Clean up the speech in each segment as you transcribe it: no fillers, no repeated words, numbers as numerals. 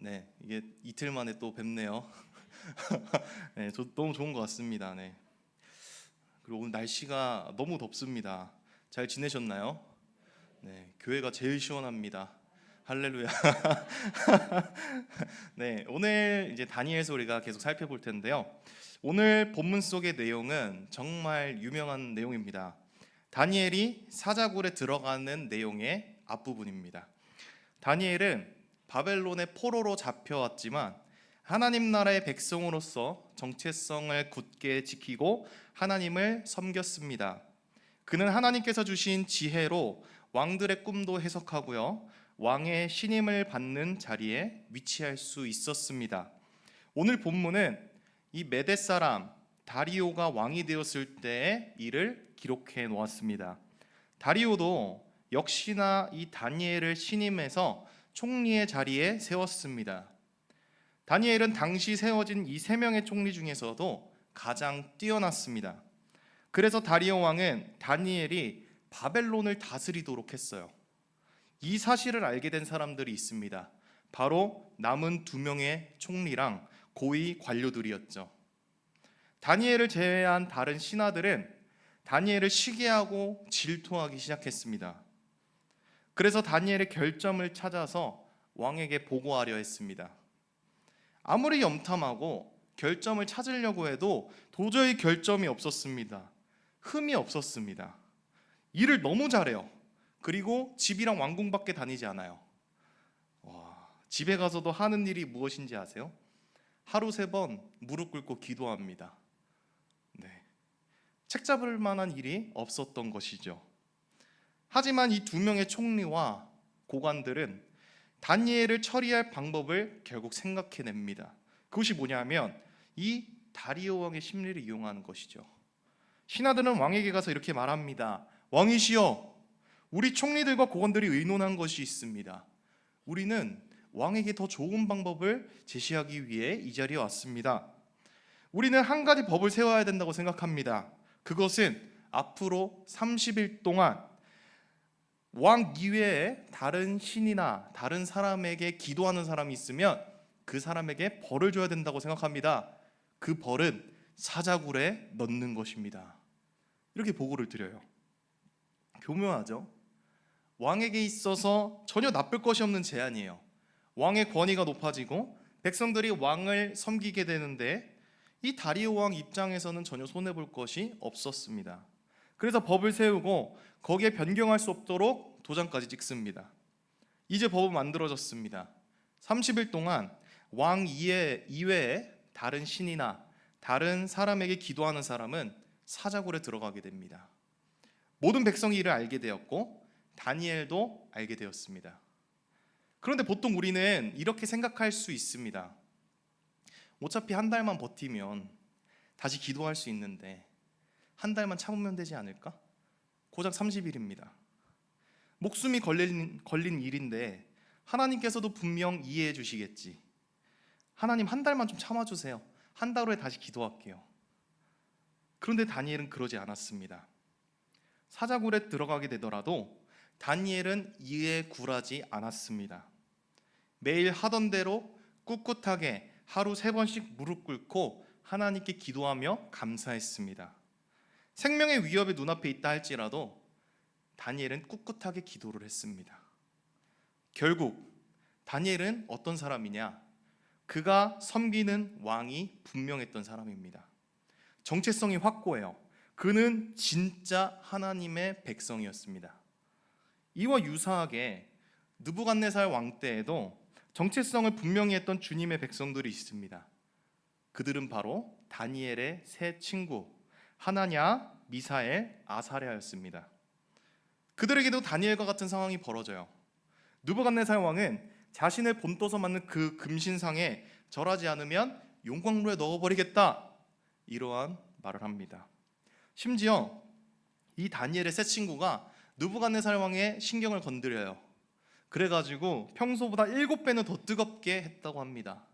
네, 이게 이틀 만에 또 뵙네요. 네, 너무 좋은 것 같습니다. 네. 그리고 오늘 날씨가 너무 덥습니다. 잘 지내셨나요? 네, 교회가 제일 시원합니다. 할렐루야. 네, 오늘 이제 다니엘서 우리가 계속 살펴볼 텐데요. 오늘 본문 속의 내용은 정말 유명한 내용입니다. 다니엘이 사자굴에 들어가는 내용의 앞부분입니다. 다니엘은 바벨론의 포로로 잡혀왔지만 하나님 나라의 백성으로서 정체성을 굳게 지키고 하나님을 섬겼습니다. 그는 하나님께서 주신 지혜로 왕들의 꿈도 해석하고요, 왕의 신임을 받는 자리에 위치할 수 있었습니다. 오늘 본문은 이 메대 사람 다리오가 왕이 되었을 때의 일을 기록해 놓았습니다. 다리오도 역시나 이 다니엘을 신임해서 총리의 자리에 세웠습니다. 다니엘은 당시 세워진 이 세 명의 총리 중에서도 가장 뛰어났습니다. 그래서 다리오 왕은 다니엘이 바벨론을 다스리도록 했어요. 이 사실을 알게 된 사람들이 있습니다. 바로 남은 두 명의 총리랑 고위 관료들이었죠. 다니엘을 제외한 다른 신하들은 다니엘을 시기하고 질투하기 시작했습니다. 그래서 다니엘의 결점을 찾아서 왕에게 보고하려 했습니다. 아무리 염탐하고 결점을 찾으려고 해도 도저히 결점이 없었습니다. 흠이 없었습니다. 일을 너무 잘해요. 그리고 집이랑 왕궁밖에 다니지 않아요. 집에 가서도 하는 일이 무엇인지 아세요? 하루 3번 무릎 꿇고 기도합니다. 네. 책 잡을 만한 일이 없었던 것이죠. 하지만 이 2명의 총리와 고관들은 다니엘을 처리할 방법을 결국 생각해냅니다. 그것이 뭐냐면 이 다리오 왕의 심리를 이용하는 것이죠. 신하들은 왕에게 가서 이렇게 말합니다. 왕이시여, 우리 총리들과 고관들이 의논한 것이 있습니다. 우리는 왕에게 더 좋은 방법을 제시하기 위해 이 자리에 왔습니다. 우리는 한 가지 법을 세워야 된다고 생각합니다. 그것은 앞으로 30일 동안 왕 이외에 다른 신이나 다른 사람에게 기도하는 사람이 있으면 그 사람에게 벌을 줘야 된다고 생각합니다. 그 벌은 사자굴에 넣는 것입니다. 이렇게 보고를 드려요. 교묘하죠? 왕에게 있어서 전혀 나쁠 것이 없는 제안이에요. 왕의 권위가 높아지고 백성들이 왕을 섬기게 되는데 이 다리오 왕 입장에서는 전혀 손해볼 것이 없었습니다. 그래서 법을 세우고 거기에 변경할 수 없도록 도장까지 찍습니다. 이제 법은 만들어졌습니다. 30일 동안 왕 이외에 다른 신이나 다른 사람에게 기도하는 사람은 사자굴에 들어가게 됩니다. 모든 백성이 이를 알게 되었고 다니엘도 알게 되었습니다. 그런데 보통 우리는 이렇게 생각할 수 있습니다. 어차피 한 달만 버티면 다시 기도할 수 있는데 한 달만 참으면 되지 않을까? 고작 30일입니다. 목숨이 걸린 일인데 하나님께서도 분명 이해해 주시겠지. 하나님 한 달만 좀 참아주세요. 한 달 후에 다시 기도할게요. 그런데 다니엘은 그러지 않았습니다. 사자굴에 들어가게 되더라도 다니엘은 이에 굴하지 않았습니다. 매일 하던 대로 꿋꿋하게 하루 3번씩 무릎 꿇고 하나님께 기도하며 감사했습니다. 생명의 위협이 눈앞에 있다 할지라도 다니엘은 꿋꿋하게 기도를 했습니다. 결국 다니엘은 어떤 사람이냐? 그가 섬기는 왕이 분명했던 사람입니다. 정체성이 확고해요. 그는 진짜 하나님의 백성이었습니다. 이와 유사하게 느부갓네살 왕 때에도 정체성을 분명히 했던 주님의 백성들이 있습니다. 그들은 바로 다니엘의 세 친구 하나냐, 미사엘, 아사랴였습니다. 그들에게도 다니엘과 같은 상황이 벌어져요. 느부갓네살 왕은 자신을 본떠서 만든 그 금신상에 절하지 않으면 용광로에 넣어버리겠다, 이러한 말을 합니다. 심지어 이 다니엘의 세 친구가 느부갓네살 왕의 신경을 건드려요. 그래가지고 평소보다 7배는 더 뜨겁게 했다고 합니다.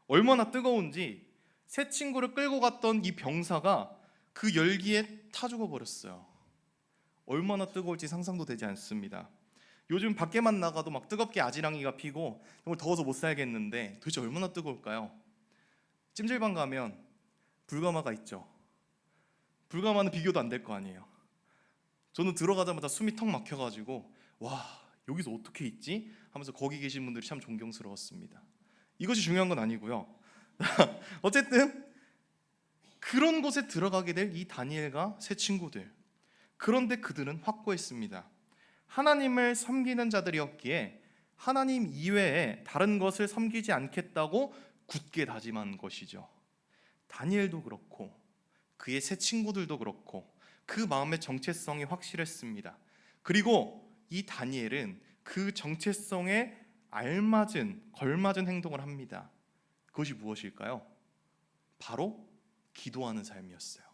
얼마나 뜨거운지 세 친구를 끌고 갔던 이 병사가 그 열기에 타 죽어버렸어요. 얼마나 뜨거울지 상상도 되지 않습니다. 요즘 밖에만 나가도 막 뜨겁게 아지랑이가 피고 정말 더워서 못 살겠는데 도대체 얼마나 뜨거울까요? 찜질방 가면 불가마가 있죠. 불가마는 비교도 안 될 거 아니에요. 저는 들어가자마자 숨이 턱 막혀가지고 와, 여기서 어떻게 있지? 하면서 거기 계신 분들이 참 존경스러웠습니다. 이것이 중요한 건 아니고요. 어쨌든 그런 곳에 들어가게 될 이 다니엘과 세 친구들, 그런데 그들은 확고했습니다. 하나님을 섬기는 자들이었기에 하나님 이외에 다른 것을 섬기지 않겠다고 굳게 다짐한 것이죠. 다니엘도 그렇고 그의 세 친구들도 그렇고 그 마음의 정체성이 확실했습니다. 그리고 이 다니엘은 그 정체성에 걸맞은 행동을 합니다. 그것이 무엇일까요? 바로 기도하는 삶이었어요.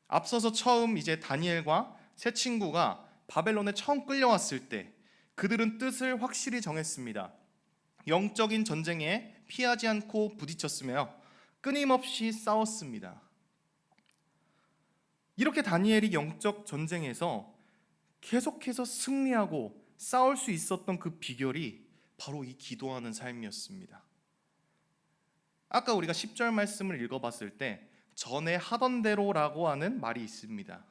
앞서서 처음 이제 다니엘과 세 친구가 바벨론에 처음 끌려왔을 때 그들은 뜻을 확실히 정했습니다. 영적인 전쟁에 피하지 않고 부딪혔으며 끊임없이 싸웠습니다. 이렇게 다니엘이 영적 전쟁에서 계속해서 승리하고 싸울 수 있었던 그 비결이 바로 이 기도하는 삶이었습니다. 아까 우리가 10절 말씀을 읽어봤을 때 전에 하던 대로라고 하는 말이 있습니다.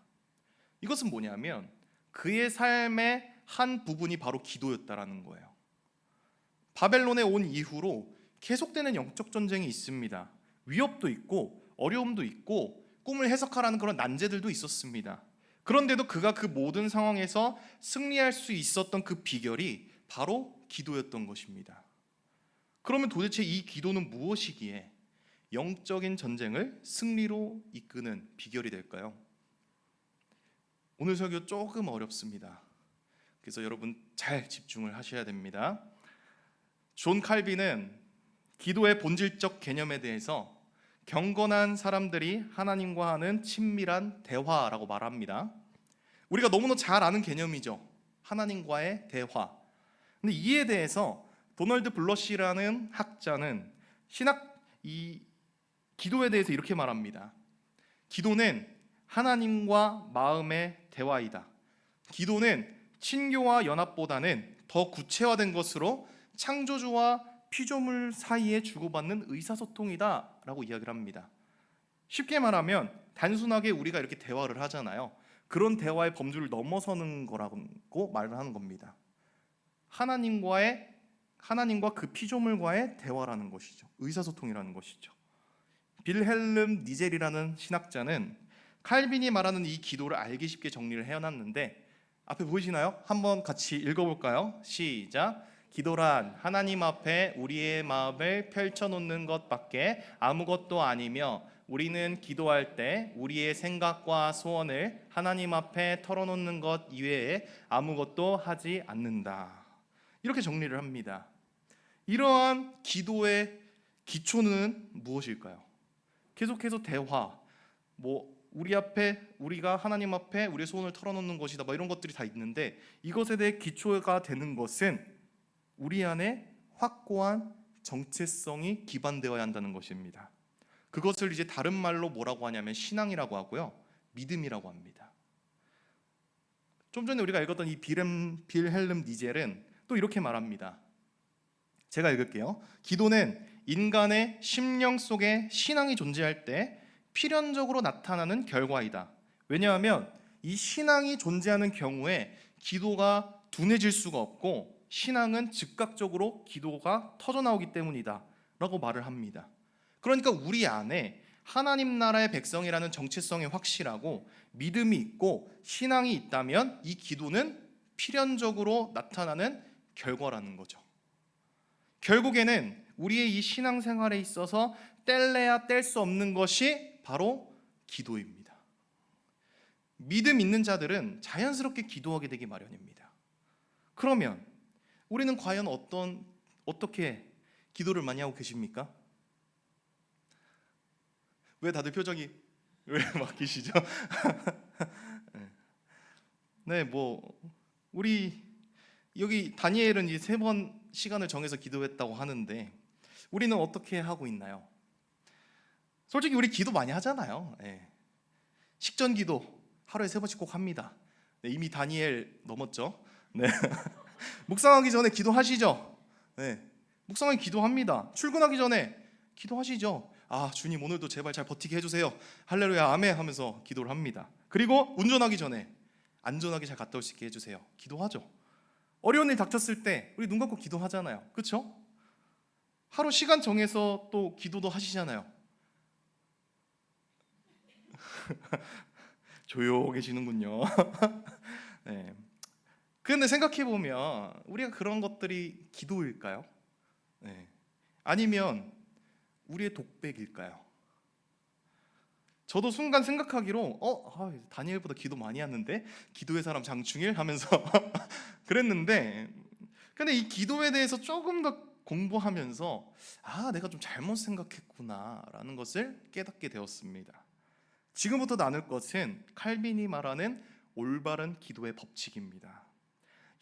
이것은 뭐냐면 그의 삶의 한 부분이 바로 기도였다라는 거예요. 바벨론에 온 이후로 계속되는 영적 전쟁이 있습니다. 위협도 있고 어려움도 있고 꿈을 해석하라는 그런 난제들도 있었습니다. 그런데도 그가 그 모든 상황에서 승리할 수 있었던 그 비결이 바로 기도였던 것입니다. 그러면 도대체 이 기도는 무엇이기에 영적인 전쟁을 승리로 이끄는 비결이 될까요? 오늘 설교 조금 어렵습니다. 그래서 여러분 잘 집중을 하셔야 됩니다. 존 칼빈은 기도의 본질적 개념에 대해서 경건한 사람들이 하나님과 하는 친밀한 대화라고 말합니다. 우리가 너무나 잘 아는 개념이죠. 하나님과의 대화. 근데 이에 대해서 도널드 블러시라는 학자는 이 기도에 대해서 이렇게 말합니다. 기도는 하나님과 마음의 대화이다. 기도는 친교와 연합보다는 더 구체화된 것으로 창조주와 피조물 사이에 주고받는 의사소통이다 라고 이야기를 합니다. 쉽게 말하면 단순하게 우리가 이렇게 대화를 하잖아요. 그런 대화의 범주를 넘어서는 거라고 말을 하는 겁니다. 하나님과 그 피조물과의 대화라는 것이죠. 의사소통이라는 것이죠. 빌헬름 니젤이라는 신학자는 칼빈이 말하는 이 기도를 알기 쉽게 정리를 해놨는데 앞에 보이시나요? 한번 같이 읽어볼까요? 시작. 기도란 하나님 앞에 우리의 마음을 펼쳐놓는 것밖에 아무것도 아니며 우리는 기도할 때 우리의 생각과 소원을 하나님 앞에 털어놓는 것 이외에 아무것도 하지 않는다. 이렇게 정리를 합니다. 이러한 기도의 기초는 무엇일까요? 계속해서 대화, 우리가 하나님 앞에 우리의 소원을 털어놓는 것이다, 이런 것들이 다 있는데 이것에 대해 기초가 되는 것은 우리 안에 확고한 정체성이 기반되어야 한다는 것입니다. 그것을 이제 다른 말로 뭐라고 하냐면 신앙이라고 하고요, 믿음이라고 합니다. 좀 전에 우리가 읽었던 이 빌헬름 니젤은 또 이렇게 말합니다. 제가 읽을게요. 기도는 인간의 심령 속에 신앙이 존재할 때 필연적으로 나타나는 결과이다. 왜냐하면 이 신앙이 존재하는 경우에 기도가 둔해질 수가 없고 신앙은 즉각적으로 기도가 터져나오기 때문이다 라고 말을 합니다. 그러니까 우리 안에 하나님 나라의 백성이라는 정체성이 확실하고 믿음이 있고 신앙이 있다면 이 기도는 필연적으로 나타나는 결과라는 거죠. 결국에는 우리의 이 신앙생활에 있어서 뗄래야 뗄 수 없는 것이 바로 기도입니다. 믿음 있는 자들은 자연스럽게 기도하게 되기 마련입니다. 그러면 우리는 과연 어떻게 기도를 많이 하고 계십니까? 왜 다들 표정이 왜 막히시죠? 네, 우리 여기 다니엘은 이 3번 시간을 정해서 기도했다고 하는데 우리는 어떻게 하고 있나요? 솔직히 우리 기도 많이 하잖아요. 네. 식전 기도 하루에 3번씩 꼭 합니다. 네, 이미 다니엘 넘었죠. 묵상하기 전에 기도하시죠. 네. 묵상하기 기도합니다. 출근하기 전에 기도하시죠. 아, 주님 오늘도 제발 잘 버티게 해주세요. 할렐루야 아멘 하면서 기도를 합니다. 그리고 운전하기 전에 안전하게 잘 갔다 올 수 있게 해주세요. 기도하죠. 어려운 일 닥쳤을 때 우리 눈 감고 기도하잖아요. 그렇죠? 하루 시간 정해서 또 기도도 하시잖아요. 조용해지는군요. 네. 그런데 생각해 보면 우리가 그런 것들이 기도일까요? 네. 아니면 우리의 독백일까요? 저도 순간 생각하기로 다니엘보다 기도 많이 하는데 기도의 사람 장충일 하면서 그랬는데, 근데 이 기도에 대해서 조금 더 공부하면서 내가 좀 잘못 생각했구나라는 것을 깨닫게 되었습니다. 지금부터 나눌 것은 칼빈이 말하는 올바른 기도의 법칙입니다.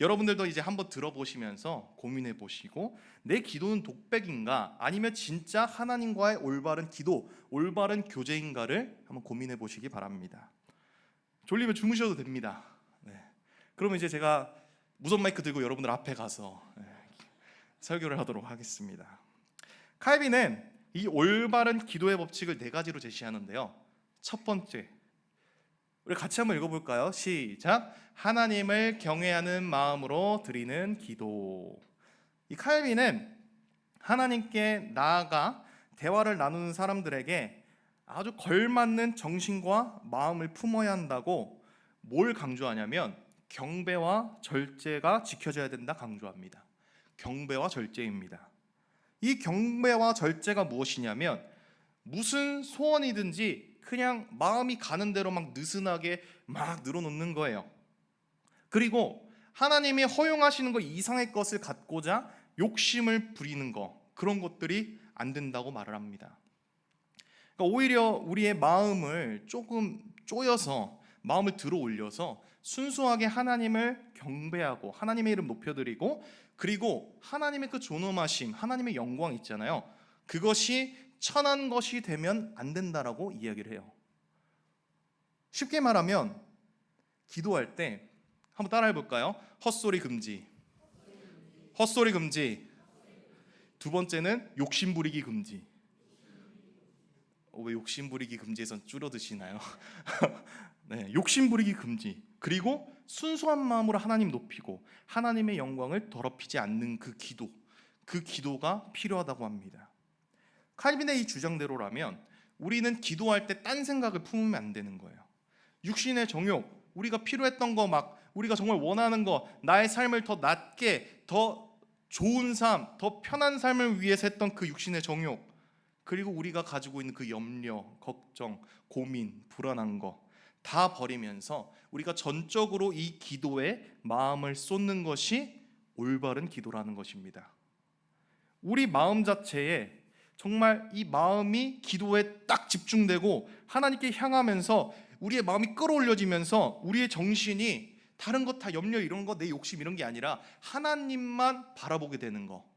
여러분들도 이제 한번 들어보시면서 고민해 보시고 내 기도는 독백인가 아니면 진짜 하나님과의 올바른 기도, 올바른 교제인가를 한번 고민해 보시기 바랍니다. 졸리면 주무셔도 됩니다. 네. 그러면 이제 제가 무선 마이크 들고 여러분들 앞에 가서 설교를 하도록 하겠습니다. 칼빈은 이 올바른 기도의 법칙을 4가지로 제시하는데요. 첫 번째, 우리 같이 한번 읽어볼까요? 시작. 하나님을 경외하는 마음으로 드리는 기도. 이 칼빈은 하나님께 나아가 대화를 나누는 사람들에게 아주 걸맞는 정신과 마음을 품어야 한다고 뭘 강조하냐면 경배와 절제가 지켜져야 된다 강조합니다. 경배와 절제입니다. 이 경배와 절제가 무엇이냐면 무슨 소원이든지 그냥 마음이 가는 대로 막 느슨하게 막 늘어놓는 거예요. 그리고 하나님이 허용하시는 것 이상의 것을 갖고자 욕심을 부리는 것, 그런 것들이 안 된다고 말을 합니다. 그러니까 오히려 우리의 마음을 조금 쪼여서 마음을 들어 올려서 순수하게 하나님을 경배하고 하나님의 이름 높여드리고, 그리고 하나님의 그 존엄하심, 하나님의 영광 있잖아요. 그것이 천한 것이 되면 안 된다라고 이야기를 해요. 쉽게 말하면 기도할 때 한번 따라해 볼까요? 헛소리 금지. 헛소리 금지. 두 번째는 욕심 부리기 금지. 왜 욕심 부리기 금지에선 줄여드시나요? 네, 욕심 부리기 금지. 그리고 순수한 마음으로 하나님 높이고 하나님의 영광을 더럽히지 않는 그 기도, 그 기도가 필요하다고 합니다. 칼빈의 이 주장대로라면 우리는 기도할 때 딴 생각을 품으면 안 되는 거예요. 육신의 정욕, 우리가 필요했던 거, 막 우리가 정말 원하는 거, 나의 삶을 더 낫게, 더 좋은 삶, 더 편한 삶을 위해서 했던 그 육신의 정욕, 그리고 우리가 가지고 있는 그 염려, 걱정, 고민, 불안한 거 다 버리면서 우리가 전적으로 이 기도에 마음을 쏟는 것이 올바른 기도라는 것입니다. 우리 마음 자체에 정말 이 마음이 기도에 딱 집중되고 하나님께 향하면서 우리의 마음이 끌어올려지면서 우리의 정신이 다른 것 다 염려 이런 거, 내 욕심 이런 게 아니라 하나님만 바라보게 되는 거,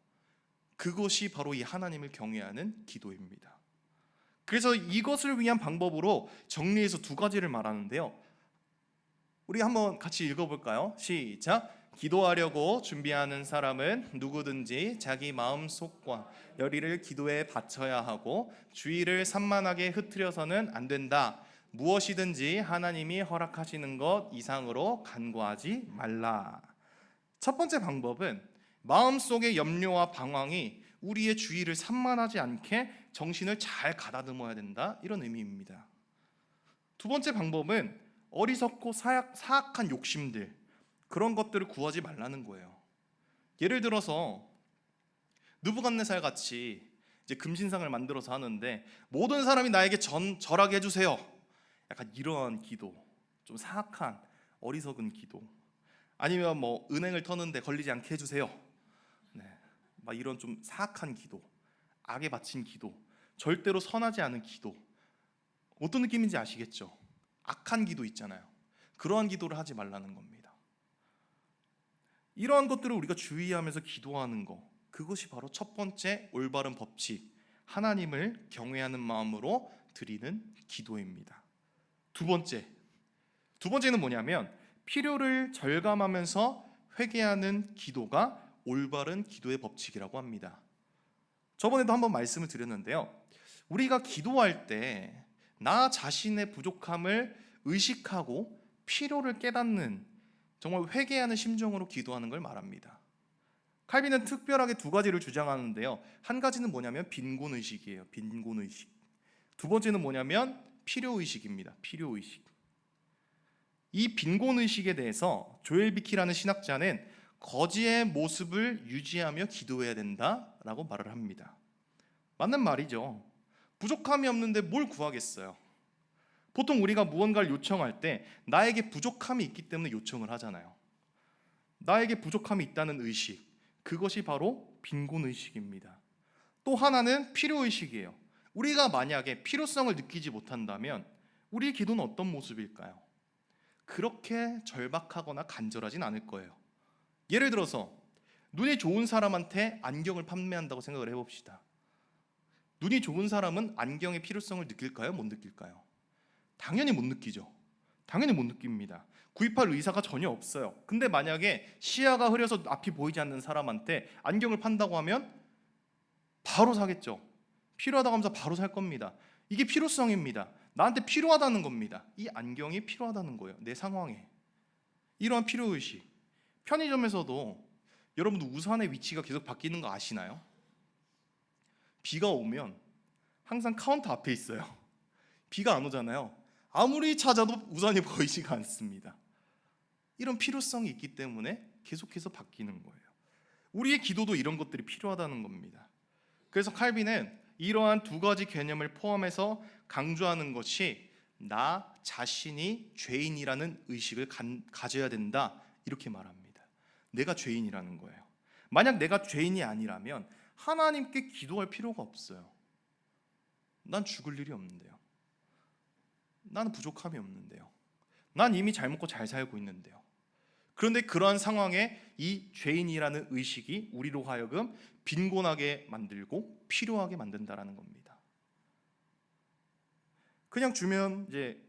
그것이 바로 이 하나님을 경외하는 기도입니다. 그래서 이것을 위한 방법으로 정리해서 2가지를 말하는데요. 우리 한번 같이 읽어볼까요? 시작. 기도하려고 준비하는 사람은 누구든지 자기 마음속과 열의를 기도에 바쳐야 하고 주의를 산만하게 흐트려서는 안 된다. 무엇이든지 하나님이 허락하시는 것 이상으로 간구하지 말라. 첫 번째 방법은 마음속의 염려와 방황이 우리의 주의를 산만하지 않게 정신을 잘 가다듬어야 된다, 이런 의미입니다. 두 번째 방법은 어리석고 사악한 욕심들, 그런 것들을 구하지 말라는 거예요. 예를 들어서 느부갓네살 같이 이제 금신상을 만들어서 하는데 모든 사람이 나에게 절하게 해주세요, 약간 이러한 기도, 좀 사악한 어리석은 기도. 아니면 뭐 은행을 터는데 걸리지 않게 해주세요, 네, 막 이런 좀 사악한 기도, 악에 바친 기도, 절대로 선하지 않은 기도. 어떤 느낌인지 아시겠죠? 악한 기도 있잖아요. 그러한 기도를 하지 말라는 겁니다. 이러한 것들을 우리가 주의하면서 기도하는 거, 그것이 바로 첫 번째 올바른 법칙, 하나님을 경외하는 마음으로 드리는 기도입니다. 두 번째는 뭐냐면 필요를 절감하면서 회개하는 기도가 올바른 기도의 법칙이라고 합니다. 저번에도 한번 말씀을 드렸는데요. 우리가 기도할 때 나 자신의 부족함을 의식하고 필요를 깨닫는, 정말 회개하는 심정으로 기도하는 걸 말합니다. 칼빈은 특별하게 두 가지를 주장하는데요. 한 가지는 뭐냐면 빈곤의식이에요. 빈곤의식. 두 번째는 뭐냐면 필요의식입니다. 필요의식. 이 빈곤의식에 대해서 조엘 비키라는 신학자는 거지의 모습을 유지하며 기도해야 된다라고 말을 합니다. 맞는 말이죠. 부족함이 없는데 뭘 구하겠어요? 보통 우리가 무언가를 요청할 때 나에게 부족함이 있기 때문에 요청을 하잖아요. 나에게 부족함이 있다는 의식, 그것이 바로 빈곤의식입니다. 또 하나는 필요의식이에요. 우리가 만약에 필요성을 느끼지 못한다면 우리의 기도는 어떤 모습일까요? 그렇게 절박하거나 간절하진 않을 거예요. 예를 들어서 눈이 좋은 사람한테 안경을 판매한다고 생각을 해봅시다. 눈이 좋은 사람은 안경의 필요성을 느낄까요? 못 느낄까요? 당연히 못 느끼죠. 당연히 못 느낍니다. 구입할 의사가 전혀 없어요. 근데 만약에 시야가 흐려서 앞이 보이지 않는 사람한테 안경을 판다고 하면 바로 사겠죠. 필요하다고 하면서 바로 살 겁니다. 이게 필요성입니다. 나한테 필요하다는 겁니다. 이 안경이 필요하다는 거예요. 내 상황에. 이러한 필요의식. 편의점에서도 여러분들 우산의 위치가 계속 바뀌는 거 아시나요? 비가 오면 항상 카운터 앞에 있어요. 비가 안 오잖아요. 아무리 찾아도 우산이 보이지가 않습니다. 이런 필요성이 있기 때문에 계속해서 바뀌는 거예요. 우리의 기도도 이런 것들이 필요하다는 겁니다. 그래서 칼빈은 이러한 두 가지 개념을 포함해서 강조하는 것이 나 자신이 죄인이라는 의식을 가져야 된다, 이렇게 말합니다. 내가 죄인이라는 거예요. 만약 내가 죄인이 아니라면 하나님께 기도할 필요가 없어요. 난 죽을 일이 없는데요. 나는 부족함이 없는데요. 난 이미 잘 먹고 잘 살고 있는데요. 그런데 그러한 상황에 이 죄인이라는 의식이 우리로 하여금 빈곤하게 만들고 필요하게 만든다라는 겁니다. 그냥 주면 이제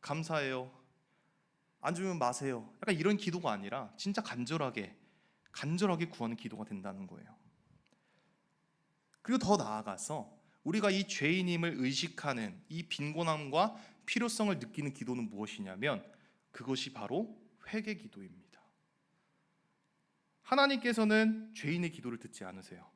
감사해요, 안 주면 마세요, 약간 이런 기도가 아니라 진짜 간절하게 구하는 기도가 된다는 거예요. 그리고 더 나아가서 우리가 이 죄인임을 의식하는 이 빈곤함과 필요성을 느끼는 기도는 무엇이냐면 그것이 바로 회개 기도입니다. 하나님께서는 죄인의 기도를 듣지 않으세요.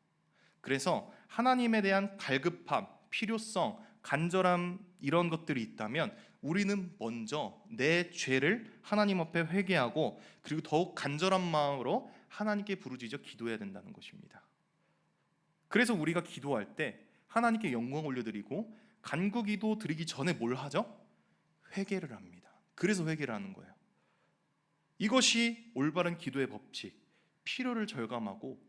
그래서 하나님에 대한 갈급함, 필요성, 간절함, 이런 것들이 있다면 우리는 먼저 내 죄를 하나님 앞에 회개하고 그리고 더욱 간절한 마음으로 하나님께 부르짖어 기도해야 된다는 것입니다. 그래서 우리가 기도할 때 하나님께 영광 올려드리고 간구기도 드리기 전에 뭘 하죠? 회개를 합니다. 그래서 회개를 하는 거예요. 이것이 올바른 기도의 법칙, 필요를 절감하고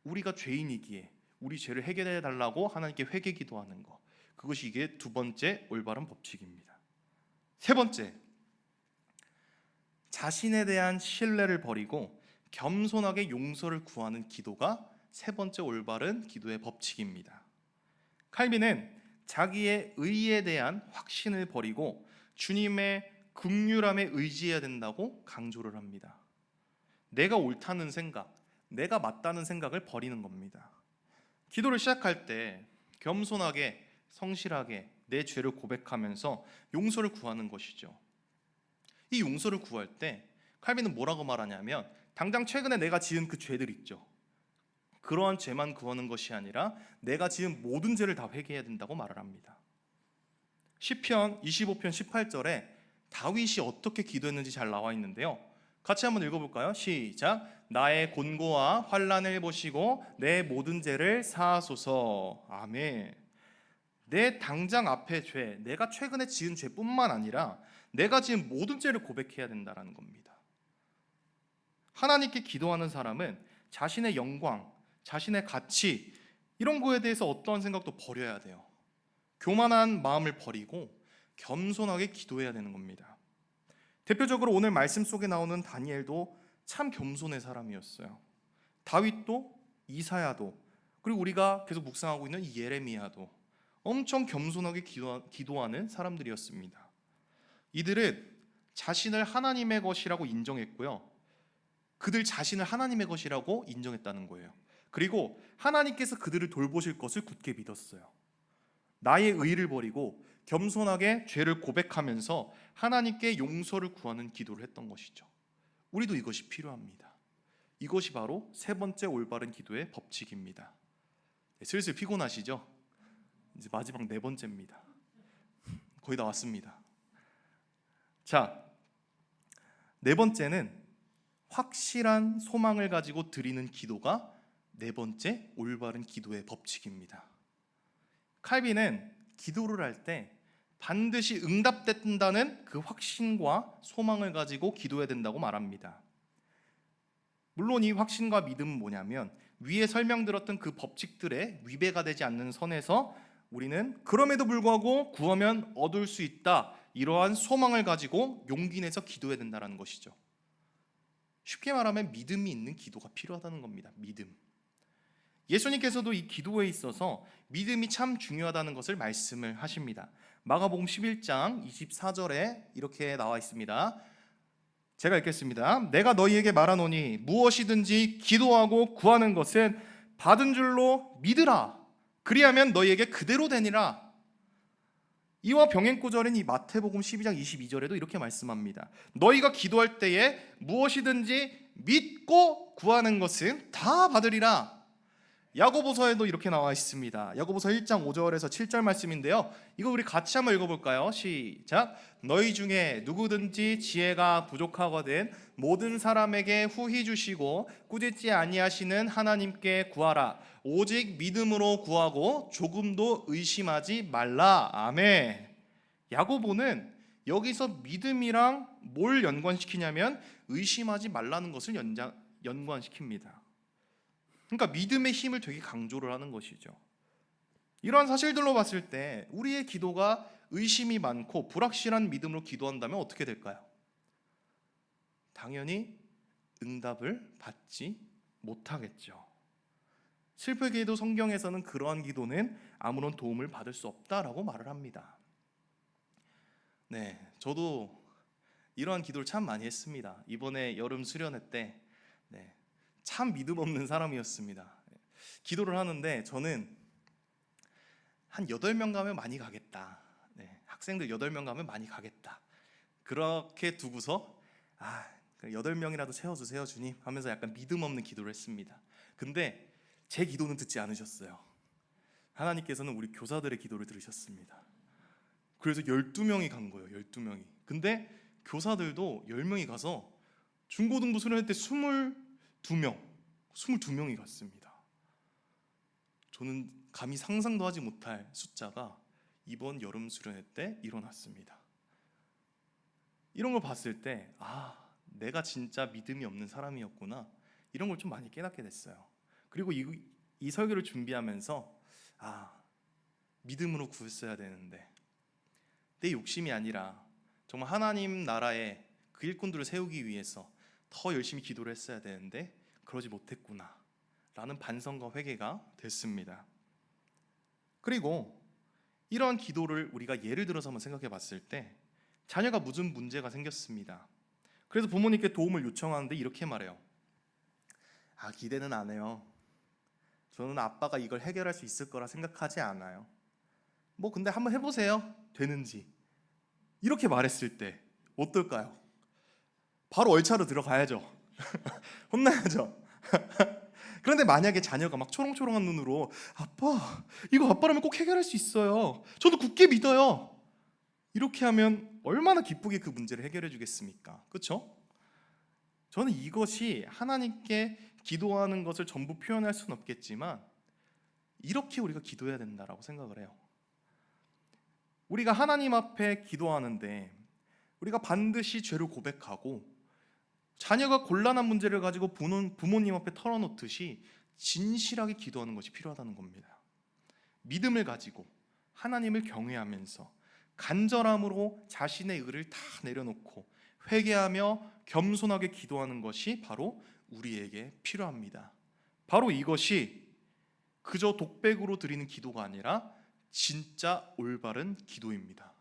우리가 죄인이기에 우리 죄를 해결해 달라고 하나님께 회개 기도하는 것, 그것이 이게 두 번째 올바른 법칙입니다. 세 번째, 자신에 대한 신뢰를 버리고 겸손하게 용서를 구하는 기도가 세 번째 올바른 기도의 법칙입니다. 칼빈은 자기의 의에 대한 확신을 버리고 주님의 긍휼함에 의지해야 된다고 강조를 합니다. 내가 옳다는 생각, 내가 맞다는 생각을 버리는 겁니다. 기도를 시작할 때 겸손하게, 성실하게 내 죄를 고백하면서 용서를 구하는 것이죠. 이 용서를 구할 때 칼빈은 뭐라고 말하냐면 당장 최근에 내가 지은 그 죄들 있죠. 그러한 죄만 구하는 것이 아니라 내가 지은 모든 죄를 다 회개해야 된다고 말을 합니다. 시편 25편 18절에 다윗이 어떻게 기도했는지 잘 나와 있는데요. 같이 한번 읽어볼까요? 시작. 나의 곤고와 환난을 보시고 내 모든 죄를 사하소서. 아멘. 내 당장 앞의 죄, 내가 최근에 지은 죄뿐만 아니라 내가 지은 모든 죄를 고백해야 된다는 겁니다. 하나님께 기도하는 사람은 자신의 영광, 자신의 가치, 이런 거에 대해서 어떠한 생각도 버려야 돼요. 교만한 마음을 버리고 겸손하게 기도해야 되는 겁니다. 대표적으로 오늘 말씀 속에 나오는 다니엘도 참 겸손의 사람이었어요. 다윗도, 이사야도, 그리고 우리가 계속 묵상하고 있는 예레미야도 엄청 겸손하게 기도하는 사람들이었습니다. 이들은 자신을 하나님의 것이라고 인정했고요. 그들 자신을 하나님의 것이라고 인정했다는 거예요. 그리고 하나님께서 그들을 돌보실 것을 굳게 믿었어요. 나의 의를 버리고 겸손하게 죄를 고백하면서 하나님께 용서를 구하는 기도를 했던 것이죠. 우리도 이것이 필요합니다. 이것이 바로 세 번째 올바른 기도의 법칙입니다. 슬슬 피곤하시죠? 이제 마지막 네 번째입니다. 거의 다 왔습니다. 자, 네 번째는 확실한 소망을 가지고 드리는 기도가 네 번째 올바른 기도의 법칙입니다. 칼빈은 기도를 할 때 반드시 응답된다는 그 확신과 소망을 가지고 기도해야 된다고 말합니다. 물론 이 확신과 믿음은 뭐냐면 위에 설명드렸던 그 법칙들에 위배가 되지 않는 선에서 우리는 그럼에도 불구하고 구하면 얻을 수 있다, 이러한 소망을 가지고 용기 내서 기도해야 된다는 것이죠. 쉽게 말하면 믿음이 있는 기도가 필요하다는 겁니다. 믿음. 예수님께서도 이 기도에 있어서 믿음이 참 중요하다는 것을 말씀을 하십니다. 마가복음 11장 24절에 이렇게 나와 있습니다. 제가 읽겠습니다. 내가 너희에게 말하노니 무엇이든지 기도하고 구하는 것은 받은 줄로 믿으라. 그리하면 너희에게 그대로 되니라. 이와 병행구절인 이 마태복음 12장 22절에도 이렇게 말씀합니다. 너희가 기도할 때에 무엇이든지 믿고 구하는 것은 다 받으리라. 야고보서에도 이렇게 나와 있습니다. 야고보서 1장 5절에서 7절 말씀인데요. 이거 우리 같이 한번 읽어볼까요? 시작. 너희 중에 누구든지 지혜가 부족하거든 모든 사람에게 후히 주시고 꾸짖지 아니하시는 하나님께 구하라. 오직 믿음으로 구하고 조금도 의심하지 말라. 아멘. 야고보는 여기서 믿음이랑 뭘 연관시키냐면 의심하지 말라는 것을 연관시킵니다. 그러니까 믿음의 힘을 되게 강조를 하는 것이죠. 이러한 사실들로 봤을 때 우리의 기도가 의심이 많고 불확실한 믿음으로 기도한다면 어떻게 될까요? 당연히 응답을 받지 못하겠죠. 슬프게도 성경에서는 그러한 기도는 아무런 도움을 받을 수 없다라고 말을 합니다. 네, 저도 이러한 기도를 참 많이 했습니다. 이번에 여름 수련회 때 참 믿음 없는 사람이었습니다. 기도를 하는데 저는 한 8명 가면 많이 가겠다. 학생들 8명 가면 많이 가겠다. 그렇게 두고서 8명이라도 채워주세요 주님 하면서 약간 믿음 없는 기도를 했습니다. 근데 제 기도는 듣지 않으셨어요. 하나님께서는 우리 교사들의 기도를 들으셨습니다. 그래서 12명이 간 거예요. 12명이. 근데 교사들도 10명이 가서 중고등부 수련회 때 22명이 갔습니다. 저는 감히 상상도 하지 못할 숫자가 이번 여름 수련회 때 일어났습니다. 이런 걸 봤을 때 내가 진짜 믿음이 없는 사람이었구나, 이런 걸 좀 많이 깨닫게 됐어요. 그리고 이 설교를 준비하면서 믿음으로 구했어야 되는데 내 욕심이 아니라 정말 하나님 나라에 그 일꾼들을 세우기 위해서 더 열심히 기도를 했어야 되는데 그러지 못했구나 라는 반성과 회개가 됐습니다. 그리고 이러한 기도를 우리가 예를 들어서 한번 생각해 봤을 때 자녀가 무슨 문제가 생겼습니다. 그래서 부모님께 도움을 요청하는데 이렇게 말해요. 기대는 안 해요. 저는 아빠가 이걸 해결할 수 있을 거라 생각하지 않아요. 근데 한번 해보세요. 되는지. 이렇게 말했을 때 어떨까요? 바로 얼차로 들어가야죠. 혼나야죠. 그런데 만약에 자녀가 막 초롱초롱한 눈으로 아빠, 이거 아빠라면 꼭 해결할 수 있어요. 저도 굳게 믿어요. 이렇게 하면 얼마나 기쁘게 그 문제를 해결해 주겠습니까? 그렇죠? 저는 이것이 하나님께 기도하는 것을 전부 표현할 수는 없겠지만 이렇게 우리가 기도해야 된다라고 생각을 해요. 우리가 하나님 앞에 기도하는데 우리가 반드시 죄를 고백하고 자녀가 곤란한 문제를 가지고 부모님 앞에 털어놓듯이 진실하게 기도하는 것이 필요하다는 겁니다. 믿음을 가지고 하나님을 경외하면서 간절함으로 자신의 의를 다 내려놓고 회개하며 겸손하게 기도하는 것이 바로 우리에게 필요합니다. 바로 이것이 그저 독백으로 드리는 기도가 아니라 진짜 올바른 기도입니다.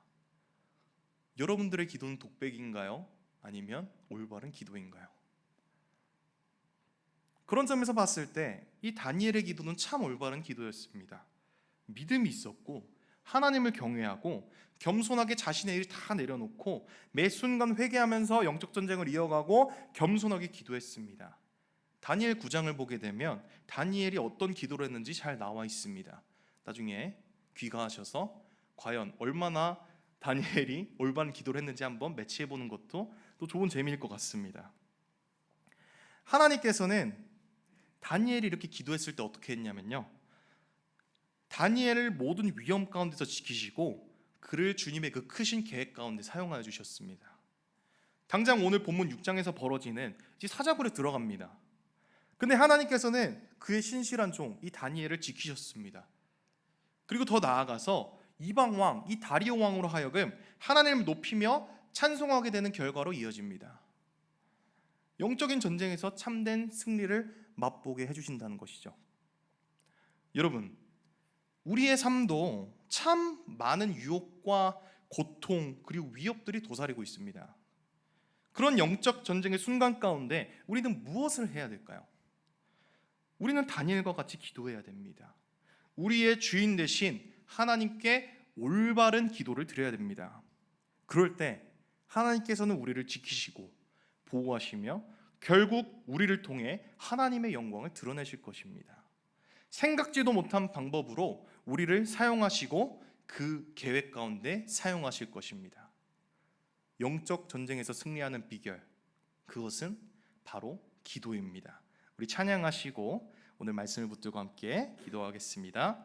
여러분들의 기도는 독백인가요? 아니면 올바른 기도인가요? 그런 점에서 봤을 때 이 다니엘의 기도는 참 올바른 기도였습니다. 믿음이 있었고 하나님을 경외하고 겸손하게 자신의 일 다 내려놓고 매 순간 회개하면서 영적 전쟁을 이어가고 겸손하게 기도했습니다. 다니엘 9장을 보게 되면 다니엘이 어떤 기도를 했는지 잘 나와 있습니다. 나중에 귀가하셔서 과연 얼마나 다니엘이 올바른 기도를 했는지 한번 매치해 보는 것도 또 좋은 재미일 것 같습니다. 하나님께서는 다니엘이 이렇게 기도했을 때 어떻게 했냐면요, 다니엘을 모든 위험 가운데서 지키시고 그를 주님의 그 크신 계획 가운데 사용하여 주셨습니다. 당장 오늘 본문 6장에서 벌어지는 이제 사자굴에 들어갑니다. 근데 하나님께서는 그의 신실한 종 이 다니엘을 지키셨습니다. 그리고 더 나아가서 이방 왕 이 다리오 왕으로 하여금 하나님을 높이며 찬송하게 되는 결과로 이어집니다. 영적인 전쟁에서 참된 승리를 맛보게 해주신다는 것이죠. 여러분, 우리의 삶도 참 많은 유혹과 고통 그리고 위협들이 도사리고 있습니다. 그런 영적 전쟁의 순간 가운데 우리는 무엇을 해야 될까요? 우리는 다니엘과 같이 기도해야 됩니다. 우리의 주인 되신 하나님께 올바른 기도를 드려야 됩니다. 그럴 때 하나님께서는 우리를 지키시고 보호하시며 결국 우리를 통해 하나님의 영광을 드러내실 것입니다. 생각지도 못한 방법으로 우리를 사용하시고 그 계획 가운데 사용하실 것입니다. 영적 전쟁에서 승리하는 비결, 그것은 바로 기도입니다. 우리 찬양하시고 오늘 말씀을 붙들고 함께 기도하겠습니다.